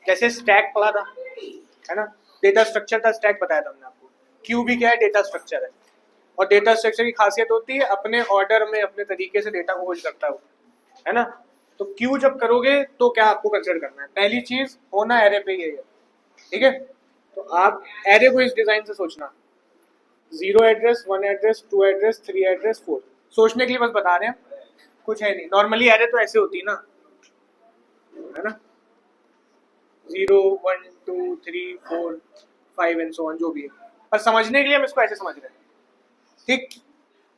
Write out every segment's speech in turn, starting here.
जैसे स्टैक पढ़ा था, है ना, डेटा स्ट्रक्चर था, स्टैक बताया था हमने आपको। क्यू भी क्या है, डेटा स्ट्रक्चर है। और डेटा स्ट्रक्चर की खासियत होती है अपने ऑर्डर में अपने तरीके से डेटा को होल्ड करता है ना। तो क्यू जब करोगे तो क्या आपको कंसिडर करना है, पहली चीज होना एरे पे ही है, ठीक है। तो आप एरे को इस डिजाइन से सोचना, 0 एड्रेस, 1 एड्रेस, 2 एड्रेस, 3 एड्रेस, 4, सोचने के लिए बस बता रहे हैं, कुछ है नहीं। नॉर्मली एरे तो ऐसे होती है ना, है ना, 0 1 2 3 4 5 एंड सो ऑन, जो भी है, पर समझने के लिए हम इसको ऐसे समझ रहे हैं, ठीक।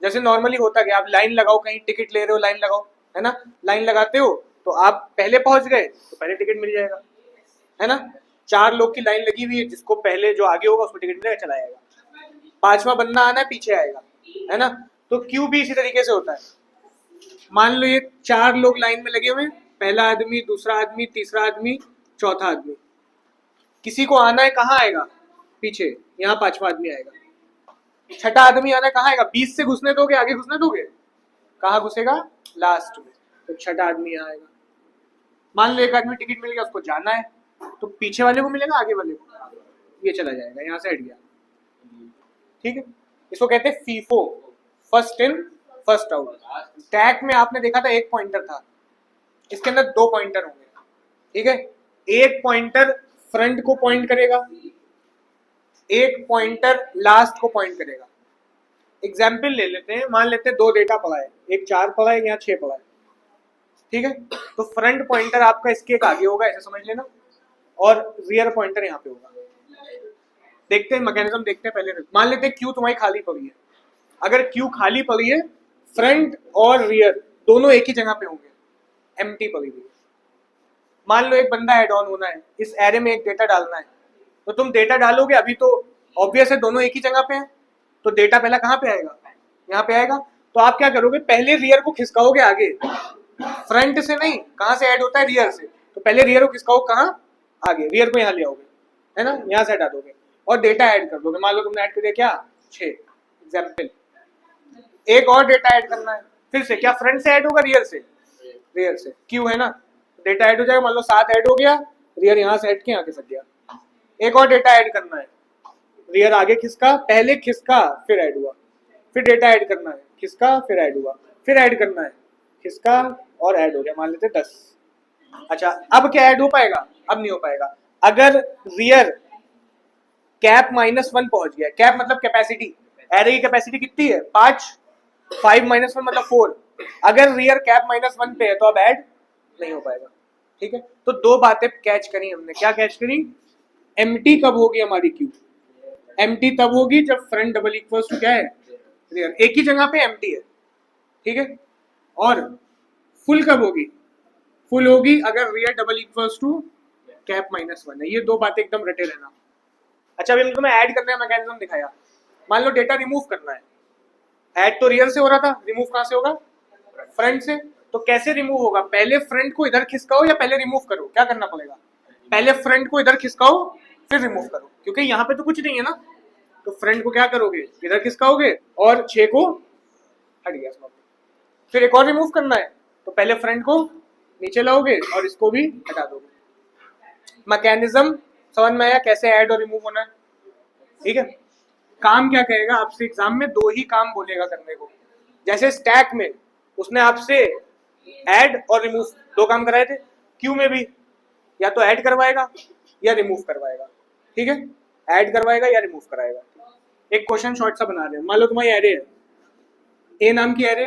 जैसे नॉर्मली होता कि आप लाइन लगाओ, कहीं टिकट ले रहे हो, लाइन लगाओ, है ना, लाइन लगाते हो तो आप पहले पहुंच गए तो पहले टिकट मिल जाएगा, है ना। 4 लोग की लाइन लगी हुई है, जिसको पहले जो आगे होगा उसको टिकट मिलेगा, चला जाएगा। 5वां बंदा आना है, पीछे आएगा, है ना। तो क्यू भी इसी तरीके से होता है। मान लो ये 4 लोग लाइन में लगे हुए हैं, पहला आदमी, दूसरा आदमी, तीसरा आदमी, चौथा आदमी, किसी को आना है, कहाँ आएगा, पीछे, यहाँ 5वां आदमी आएगा। छठा आदमी आना है, कहाँ आएगा, 20 से घुसने दोगे, आगे घुसने दोगे, कहाँ घुसेगा, लास्ट में, तो छठा आदमी यहाँ आएगा। मान लो एक आदमी टिकट मिल गया, उसको जाना है, तो पीछे वाले को मिलेगा, आगे वाले को, ये चला जाएगा, यहाँ से हट गया, ठीक है। इसको कहते हैं FIFO, first in first out. Stack में आपने देखा था एक पॉइंटर था, इसके अंदर 2 पॉइंटर होंगे, ठीक है। एक पॉइंटर फ्रंट को पॉइंट करेगा, एक पॉइंटर लास्ट को पॉइंट करेगा। एग्जाम्पल ले लेते हैं, मान लेते हैं 2 डेटा पड़ा है, एक 4 पड़ा है, यहाँ 6 पड़ा है, ठीक है। तो फ्रंट पॉइंटर आपका इसके एक आगे होगा, ऐसे समझ लेना, और रियर पॉइंटर यहाँ पे होगा। देखते हैं मैकेनिज्म, देखते हैं पहले। मान लेते हैं क्यू तुम्हारी खाली पड़ी है, अगर क्यू खाली पड़ी है, फ्रंट और रियर दोनों एक ही जगह पे होंगे, एम्प्टी पड़ी हुई है। मान लो एक बंदा ऐड ऑन होना है, इस एरे में एक डेटा डालना है, तो तुम डेटा डालोगे, अभी तो ऑब्वियस है दोनों एक ही जगह पे हैं, तो डेटा पहला कहाँ पे आएगा, यहाँ पे आएगा। तो आप क्या करोगे, पहले रियर को खिसकाओगे आगे, फ्रंट से नहीं, कहाँ से ऐड होता है, रियर से, तो पहले रियर को खिसकाओ कहाँ, आगे, रियर को यहाँ ले आओगे, है ना, यहाँ से हटा दोगे और डेटा ऐड कर दोगे। मान लो तुमने ऐड कर दिया क्या, 6 एग्जाम्पल। एक और डेटा ऐड करना है, फिर से क्या फ्रंट से ऐड होगा, रियर से, रियर से, क्यू है ना, डेटा ऐड हो जाएगा। मान लो 7 ऐड हो गया, रियर यहाँ से हट के यहाँ खिसक गया। एक और डेटा ऐड करना है, रियर आगे खिसका, पहले खिसका फिर ऐड हुआ, फिर डेटा ऐड करना है, खिसका फिर ऐड हुआ, फिर ऐड करना है, खिसका और ऐड हो गया, मान लेते 10। अच्छा, अब क्या ऐड हो पाएगा, अब नहीं हो पाएगा। अगर रियर कैप -1 पहुंच गया, कैप मतलब कैपेसिटी, एरे की कैपेसिटी कितनी है, 5, 5 - 1 मतलब 4। अगर रियर कैप -1 पे है तो अब ऐड नहीं हो पाएगा, ठीक है। तो 2 बातें कैच करी हमने, क्या कैच करी, एम्प्टी कब होगी हमारी क्यू, एम्प्टी तब होगी जब फ्रंट डबल इक्वल्स टू क्या है, रियर, एक ही जगह पे एम्प्टी है, ठीक है। और फुल कब होगी, फुल होगी अगर rear double equals to cap -1 है। ये 2 बातें एकदम रटे रहना। अच्छा, अभी तुम्हें ऐड करने का मैकेनिज्म दिखाया। मान लो डेटा रिमूव करना है, ऐड तो रियर से हो रहा था, रिमूव कहाँ से होगा, फ्रंट से। तो कैसे रिमूव होगा, पहले फ्रंट को इधर खिसकाओ या पहले रिमूव करो, क्या करना पड़ेगा, पहले फ्रंट को इधर खिसकाओ फिर रिमूव करो, क्योंकि यहाँ पे तो कुछ नहीं है ना। तो फ्रंट को क्या करोगे, इधर खिसकाओगे और 6 को हट गया, फिर एक और रिमूव करना है, तो पहले फ्रंट को नीचे लाओगे और इसको भी हटा दोगे। मैकेनिज्म समझ में आया, कैसे ऐड और रिमूव होना है, ठीक है। काम क्या कहेगा आपसे एग्जाम में, 2 ही काम बोलेगा करने को। जैसे स्टैक में उसने आपसे ऐड और रिमूव 2 काम कराए थे, क्यू में भी या तो ऐड करवाएगा या रिमूव करवाएगा, ठीक है, ऐड करवाएगा या रिमूव कराएगा। एक क्वेश्चन शॉर्ट सा बना रहे हैं, मान लो तुम्हारी एरे है, ए नाम की एरे,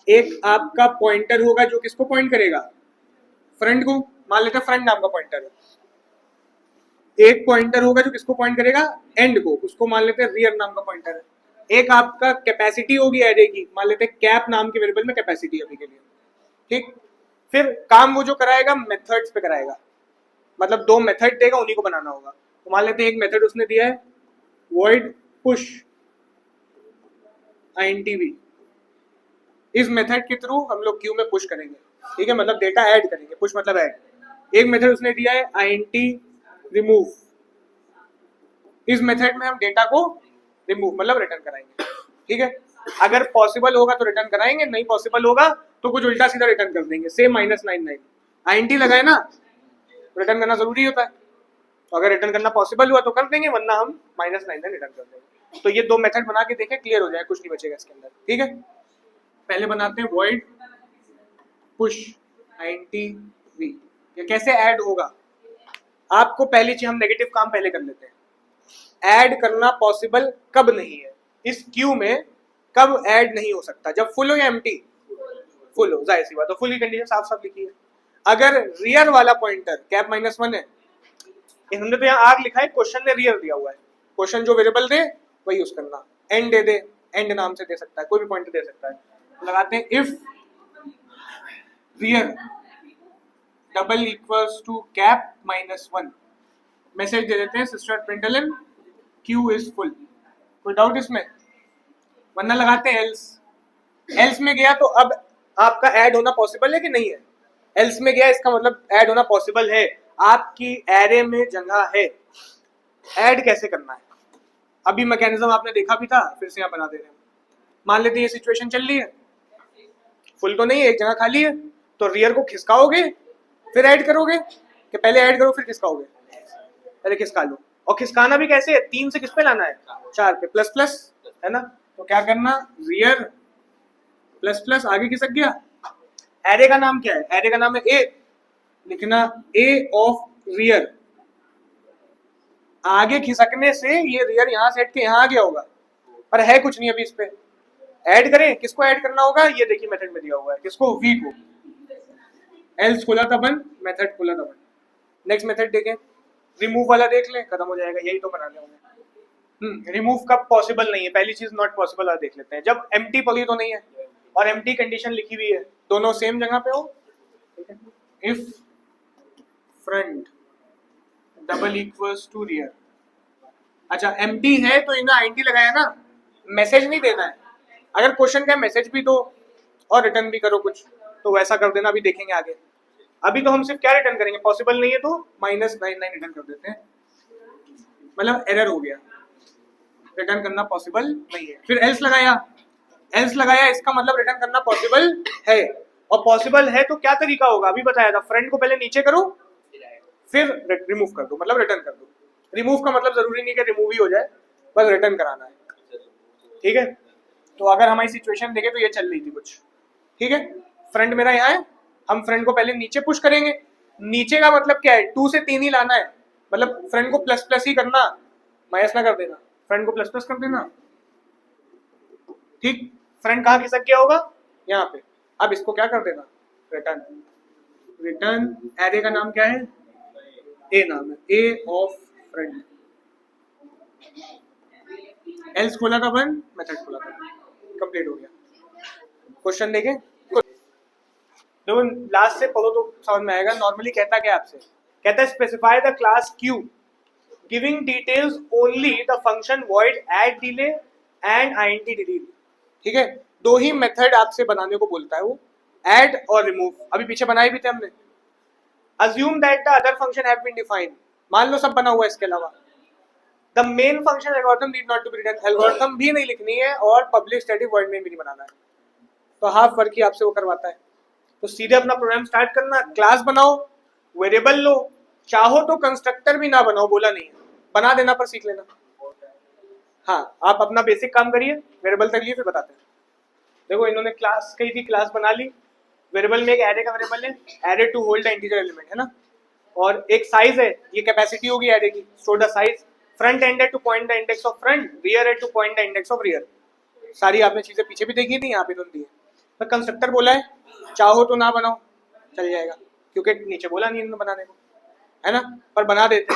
एक आपका पॉइंटर होगा जो किसको पॉइंट करेगा, फ्रंट को, मान लेते हैं फ्रंट नाम का पॉइंटर है। एक पॉइंटर होगा जो किसको पॉइंट करेगा, एंड को, उसको मान लेते हैं रियर नाम का पॉइंटर है। एक आपका कैपेसिटी होगी एरे की, मान लेते हैं कैप नाम के वेरिएबल में कैपेसिटी अभी के लिए, ठीक। फिर काम वो जो कराएगा मेथड्स पे कराएगा, मतलब 2 मेथड देगा, उन्हीं को बनाना होगा। तो मान लेते हैं एक मेथड उसने दिया है void push intv, इस मेथड के थ्रू हम लोग क्यू में पुश करेंगे, ठीक है, मतलब डेटा ऐड करेंगे, पुश मतलब ऐड। एक मेथड उसने दिया है int रिमूव, इस मेथड में हम डेटा को रिमूव मतलब रिटर्न कराएंगे, ठीक है। अगर पॉसिबल होगा तो रिटर्न कराएंगे, नहीं पॉसिबल होगा तो कुछ उल्टा सीधा रिटर्न कर देंगे, से -99 int लगाए ना, रिटर्न करना जरूरी होता है, तो अगर रिटर्न करना पॉसिबल हुआ तो कर देंगे, वरना हम -9 रिटर्न कर देंगे। तो ये दो मेथड बना के देखें, क्लियर हो जाए, कुछ नहीं बचेगा इसके अंदर। ठीक है, पहले बनाते हैं void push int v। ये कैसे ऐड होगा, आपको पहली चीज, हम नेगेटिव काम पहले कर लेते हैं। ऐड करना पॉसिबल कब नहीं है इस क्यू में, कब ऐड नहीं हो सकता, जब फुल हो या एम्प्टी? फुल हो, जाहिर सी बात। तो फुल की कंडीशन साफ साफ लिखी है। अगर रियर वाला पॉइंटर कैप -1 है, हमने तो यहाँ आर लिखा है, क्वेश्चन ने रियर दिया हुआ है, क्वेश्चन जो वेरिएबल दे वही यूज करना। एंड दे दे, एंड नाम से दे सकता है, कोई भी पॉइंटर दे सकता है। लगाते हैं if rear double equals to cap -1, message दे देते हैं sister println queue is full. कोई डाउट इसमें? वरना लगाते हैं एल्स। एल्स में गया तो अब आपका ऐड होना पॉसिबल है कि नहीं है? एल्स में गया इसका मतलब ऐड होना पॉसिबल है, आपकी एरे में जगह है। ऐड कैसे करना है, अभी मैकेनिज्म आपने देखा भी था, फिर से यहाँ बना दे रहे हैं। मान लेते हैं ये सिचुएशन चल रही है, फुल तो नहीं है, एक जगह खाली है, तो रियर को खिसकाओगे फिर ऐड करोगे, कि पहले ऐड करो फिर खिसकाओगे? पहले खिसका लो। और खिसकाना भी कैसे है, 3 से किस पे लाना है? 4 पे, प्लस प्लस है ना। तो क्या करना, रियर प्लस प्लस, आगे खिसक गया। एरे का नाम क्या है? एरे का नाम है ए, लिखना ए ऑफ रियर। आगे खिसकने से ये रियर यहाँ से हट के यहाँ आ गया होगा, पर है कुछ नहीं अभी इस पे। ऐड करें, किसको ऐड करना होगा, ये देखिए मेथड में दिया हुआ है, किसको? वी को। एल्स खोला था बंद, मेथड खोला था बंद। नेक्स्ट मेथड देखें, रिमूव वाला देख लें, खत्म हो जाएगा, यही तो बनाने होंगे। रिमूव कब पॉसिबल नहीं है, पहली चीज नॉट पॉसिबल वाला देख लेते हैं, जब एम्प्टी पॉली तो नहीं है और एम्प्टी कंडीशन लिखी हुई है, दोनों सेम जगह पे हो। If front double equals to rear, अच्छा एम्प्टी है तो इन्हें आईएनटी लगाया ना, मैसेज नहीं देना है। अगर क्वेश्चन का मैसेज भी दो और रिटर्न भी करो कुछ, तो वैसा कर देना, अभी देखेंगे आगे। अभी तो हम सिर्फ क्या रिटर्न करेंगे, पॉसिबल नहीं है तो -9 रिटर्न कर देते हैं, मतलब एरर हो गया, रिटर्न करना पॉसिबल नहीं है। फिर एल्स लगाया, एल्स लगाया, इसका मतलब रिटर्न करना पॉसिबल है। और पॉसिबल है तो क्या तरीका होगा, अभी बताया था, फ्रंट को पहले नीचे करो फिर रिमूव कर दो, मतलब रिटर्न कर दो। रिमूव का मतलब जरूरी नहीं कि रिमूव ही हो जाए, बस रिटर्न कराना है। ठीक है, तो अगर हमारी सिचुएशन देखें तो ये चल रही थी कुछ। ठीक है, फ्रंट मेरा यहाँ है, हम फ्रंट को पहले नीचे पुश करेंगे। नीचे का मतलब क्या है, 2 से 3 ही लाना है, मतलब फ्रंट को प्लस प्लस ही करना, माइनस ना कर देना, फ्रंट को प्लस प्लस कर देना। ठीक, फ्रंट कहाँ खिसक गया होगा, यहाँ पे। अब इसको क्या कर देना, रिटर्न। रिटर्न एरे का नाम क्या है, ए नाम है, ए ऑफ फ्रंट। एल्स खोला था बंद, मेथड खोला था, कंप्लीट हो गया। क्वेश्चन देखें, देखो लास्ट से पढ़ो तो समझ में आएगा। नॉर्मली कहता क्या आपसे, कहता है specify the class Q giving details only the function void add delay and INT delete. ठीक है, दो ही मेथड आपसे बनाने को बोलता है वो, ऐड और रिमूव। अभी पीछे बनाए भी थे हमने। Assume that the other function have been defined, मान लो सब बना हुआ है इसके अलावा। The main function algorithm need not to be written, algorithm भी नहीं लिखनी है और पब्लिक स्टैटिक वॉइड में भी नहीं बनाना है, तो हाफ वर्क ही आपसे वो करवाता है। तो सीधे अपना प्रोग्राम स्टार्ट करना, क्लास बनाओ, वेरिएबल लो, चाहो तो कंस्ट्रक्टर भी ना बनाओ, बोला नहीं है, बना देना पर सीख लेना। हाँ, आप अपना बेसिक काम करिए, वेरिएबल तक लिए फिर बताते हैं। देखो इन्होंने क्लास कही थी, क्लास बना ली, वेरिएबल में एक एरे का वेरिएबल है, array to hold the integer element है ना, और एक साइज है, ये कैपेसिटी होगी एरे की, store the size. Front end है to point the index of front, rear है to point the index of rear. सारी आपने चीजें पीछे भी देखी थी, यहाँ पे तो दी है। तो कंस्ट्रक्टर बोला है, चाहो तो ना बनाओ, चल जाएगा, क्योंकि नीचे बोला नहीं इन्होंने बनाने को, है ना, पर बना देते।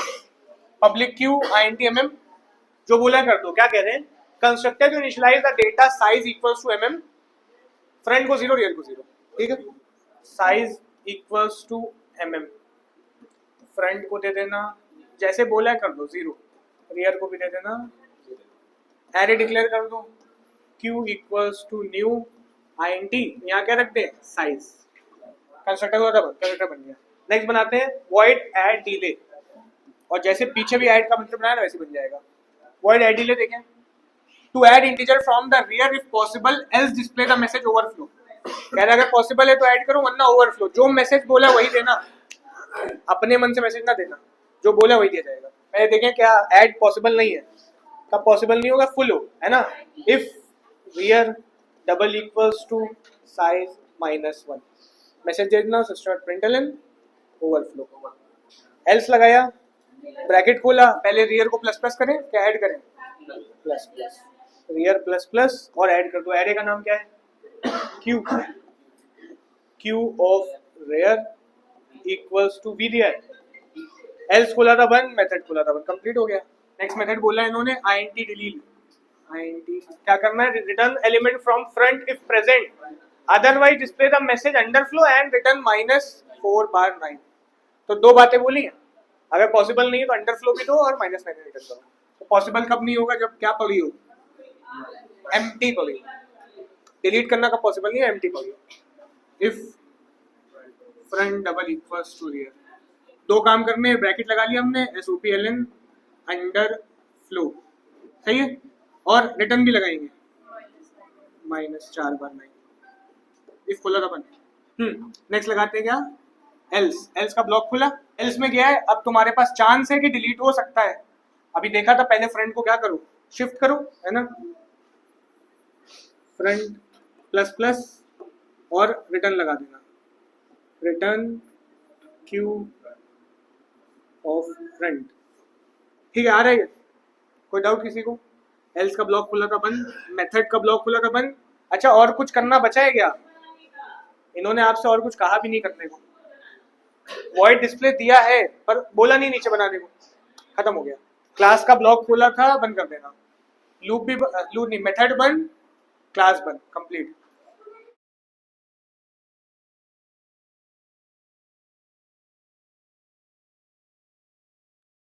पब्लिक क्यू INT जो बोला कर दो। क्या कह रहे हैं, कंस्ट्रक्टर जो initialise the data size equals to mm, front को 0 रियर को 0। ठीक है, size equals to mm, front को दे देना जैसे बोला कर दो 0, रियर को भी दे देना 0। एरे डिक्लेयर कर दो, q equals to new INT, यहाँ क्या रखते हैं, साइज। कंस्ट्रक्टर होता है, कंस्ट्रक्टर बन गया। नेक्स्ट बनाते हैं void add delay, और जैसे पीछे भी ऐड का मतलब बनाया वैसे बन जाएगा। void add delay देखें, to add integer from the rear if possible else display the message overflow. कह रहा अगर पॉसिबल है तो ऐड करो, वरना ओवरफ्लो। जो मैसेज बोला वही देना, अपने मन से मैसेज ना देना, जो बोला वही दिया जाएगा। पहले देखें क्या ऐड पॉसिबल नहीं है, कब पॉसिबल नहीं होगा, फुल हो, है ना। If rear double equals to size -1 message देना सिस्टम प्रिंटलन ओवरफ्लो। एल्स लगाया, ब्रैकेट खोला, पहले रियर को प्लस प्लस करें क्या ऐड करें, plus plus, rear plus plus और ऐड कर दो। ऐड का नाम क्या है, q, q of rear equals to v rear. Else खोला था बंद, मेथड खोला था बंद, कंप्लीट हो गया। नेक्स्ट मेथड बोला है इन्होंने int डिलीट। int क्या करना है, return element from front if present, otherwise display the message underflow and return -4/9। तो दो बातें बोली हैं, अगर पॉसिबल नहीं है तो अंडरफ्लो भी दो और -9 रिटर्न करो। तो पॉसिबल कब नहीं होगा, जब क्या पड़ी हो, एम्प्टी पड़ी हो। डिलीट करना कब पॉसिबल नहीं है, एम्प्टी पड़ी हो। If front double equals to rear, दो काम करने, ब्रैकेट लगा लिया हमने, SOPLN अंडर फ्लो, सही है, और रिटर्न भी लगाएंगे -4/9। इफ खुला था बंद। नेक्स्ट लगाते हैं क्या, एल्स। एल्स का ब्लॉक खुला, एल्स में क्या है, अब तुम्हारे पास चांस है कि डिलीट हो सकता है। अभी देखा था पहले फ्रंट को क्या करो, शिफ्ट करो, है ना, फ्रंट प्लस प्लस और रिटर्न लगा देना, रिटर्न क्यू ऑफ फ्रंट। ठीक है, आ रहा है, कोई डाउट किसी को। एल्स का ब्लॉक खुला था बंद, मेथड का ब्लॉक खुला था बंद। अच्छा, और कुछ करना बचा है क्या, इन्होंने आपसे और कुछ कहा भी नहीं करने को। वॉइड डिस्प्ले दिया है पर बोला नहीं नीचे बनाने को, खत्म हो गया। क्लास का ब्लॉक खोला था, बंद कर देना, लूप भी, लूप नहीं, मेथड बंद, क्लास बंद, कंप्लीट।